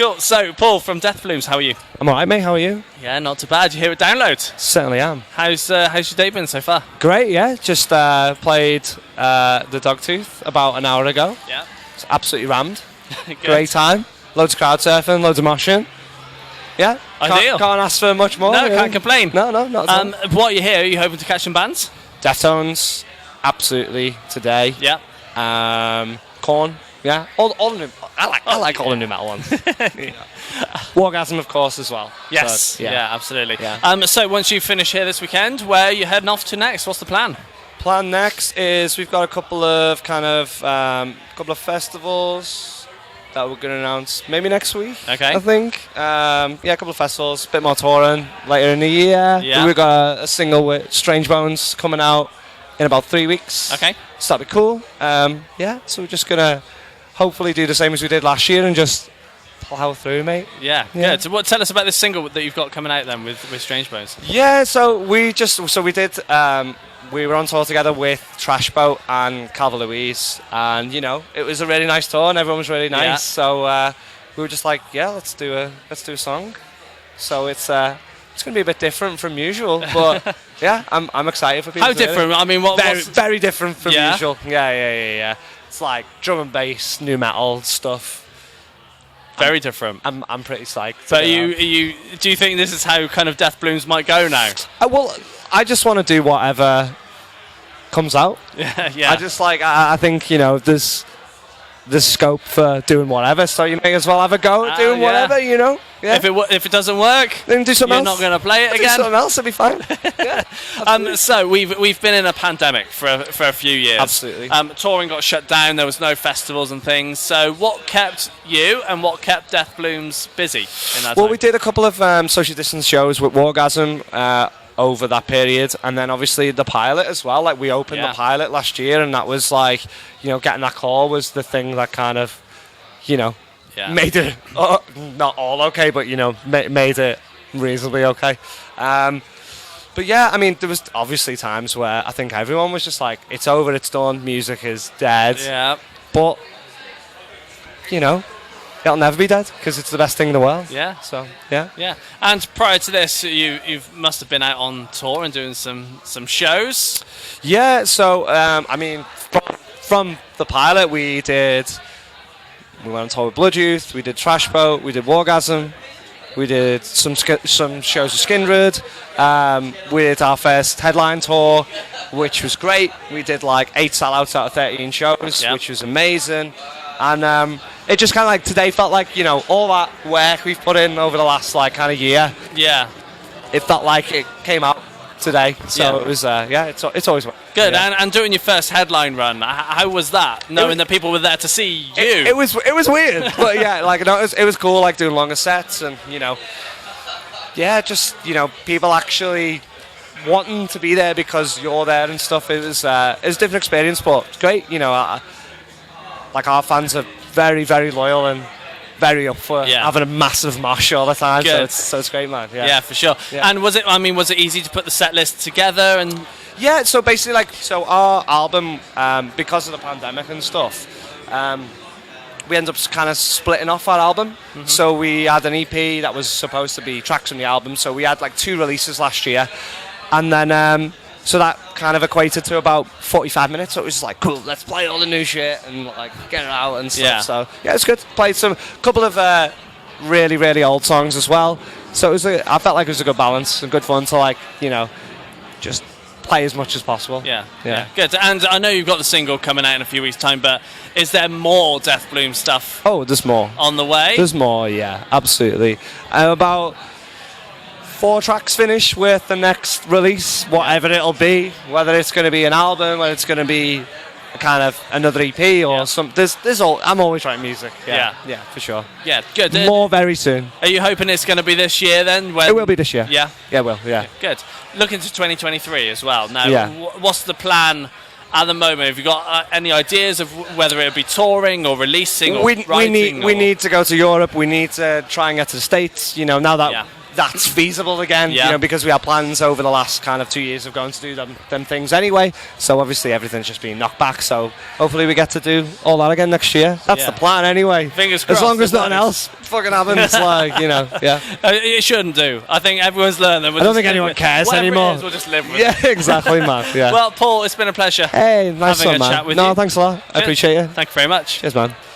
Cool. So, Paul from Death Blooms, how are you? I'm alright, mate. How are you? Yeah, not too bad. You here at Download? Certainly am. How's your day been so far? Great, yeah. Just played the Dogtooth about an hour ago. Yeah. It's absolutely rammed. Good. Great time. Loads of crowd surfing, loads of moshing. Yeah. Ideal. Can't ask for much more. No, really. can't complain. No, not at all. While you're here, are you hoping to catch some bands? Deftones, absolutely today. Yeah. Korn, yeah. All the new. I like all the new metal ones. Yeah. Wargasm, of course, as well. Yes. So, yeah, absolutely. Yeah. So once you finish here this weekend, where are you heading off to next? What's the plan? Plan next is we've got a couple of festivals that we're going to announce maybe next week. Okay. I think. A couple of festivals, a bit more touring later in the year. Yeah. We've got a single with Strange Bones coming out in about 3 weeks. Okay. So that'll be cool. So we're just going to hopefully do the same as we did last year and just plow through, mate. Yeah. Good. So tell us about this single that you've got coming out then with Strange Bones. Yeah, we were on tour together with Trash Boat and Calva Louise, and it was a really nice tour and everyone was really nice. Yeah. So we were just like, let's do a song. So it's going to be a bit different from usual, but yeah, I'm excited for people. How to hear different? it. I mean, Very different from Yeah? usual. Yeah. It's like drum and bass, new metal stuff. Very different. I'm pretty psyched. So do you think this is how kind of Death Blooms might go now? Well, I just want to do whatever comes out. Yeah. I think there's scope for doing whatever, so you may as well have a go at doing whatever. Yeah. If it doesn't work, then do something you're else. not going to play it Do again. something else, it'll be fine. Yeah. So we've been in a pandemic for a few years. Absolutely. Touring got shut down. There was no festivals and things. So what kept you and what kept Death Blooms busy in that Well, time? we did a couple of social distance shows with Wargasm over that period, and then obviously the pilot as well. Like we opened the pilot last year, and that was like, getting that call was the thing that kind of, made it not all okay, but made it reasonably okay. But yeah, I mean, there was obviously times where I think everyone was just like, it's over, it's done, music is dead. Yeah. But it'll never be dead because it's the best thing in the world. Yeah. So yeah. Yeah. And prior to this, you must have been out on tour and doing some shows. Yeah. So I mean, from the pilot, we went on tour with Blood Youth, we did Trash Boat, we did Wargasm, we did some shows with Skindred. We did our first headline tour, which was great. We did like 8 sellouts out of 13 shows, which was amazing. And it just kind of like today felt like, all that work we've put in over the last like kind of year. Yeah. It felt like it came out today. So it was, it's always good. Yeah. And doing your first headline run, how was that? Knowing that people were there to see you. It was weird, but yeah, like it was cool, like doing longer sets and people actually wanting to be there because you're there and stuff. It was a different experience, but it's great. Like our fans are very, very loyal and very up for having a massive mosh all the time. Good. So it's great, man. Yeah, for sure. Yeah. And was it easy to put the set list together? And yeah, so basically, our album, because of the pandemic and stuff, we ended up kind of splitting off our album. Mm-hmm. So we had an EP that was supposed to be tracks from the album. So we had like 2 releases last year, and then so that kind of equated to about 45 minutes. So it was just like, cool, let's play all the new shit and like get it out and stuff. Yeah. So yeah, it's good. Played a couple of really, really old songs as well. So I felt like it was a good balance and good fun to just play as much as possible. Yeah. Good. And I know you've got the single coming out in a few weeks' time, but is there more Death Bloom stuff? Oh, there's more on the way. There's more, yeah, absolutely. About 4 tracks finished with the next release, whatever it'll be, whether it's going to be an album, whether it's going to be kind of another EP or some. I'm always writing music. Yeah, for sure. Yeah, good. More very soon. Are you hoping it's going to be this year then? It will be this year. Yeah. Yeah, it will. Yeah. Good. Looking to 2023 as well. Now, what's the plan at the moment? Have you got any ideas of whether it'll be touring or releasing or writing? We need to go to Europe. We need to try and get to the States. Now that that's feasible again. Yeah. You know, because we had plans over the last kind of 2 years of going to do them things anyway. So obviously everything's just been knocked back. So hopefully we get to do all that again next year. That's the plan anyway. Fingers crossed. As long as nothing else fucking happens, like, you know, yeah. It shouldn't do. I think everyone's learned that. I don't think anyone cares anymore. We'll just live with Yeah, it. exactly, man. Yeah. Well, Paul, it's been a pleasure. Hey, nice having one, a man. chat with No, you. thanks a lot. I appreciate it. Thank you very much. Cheers, man.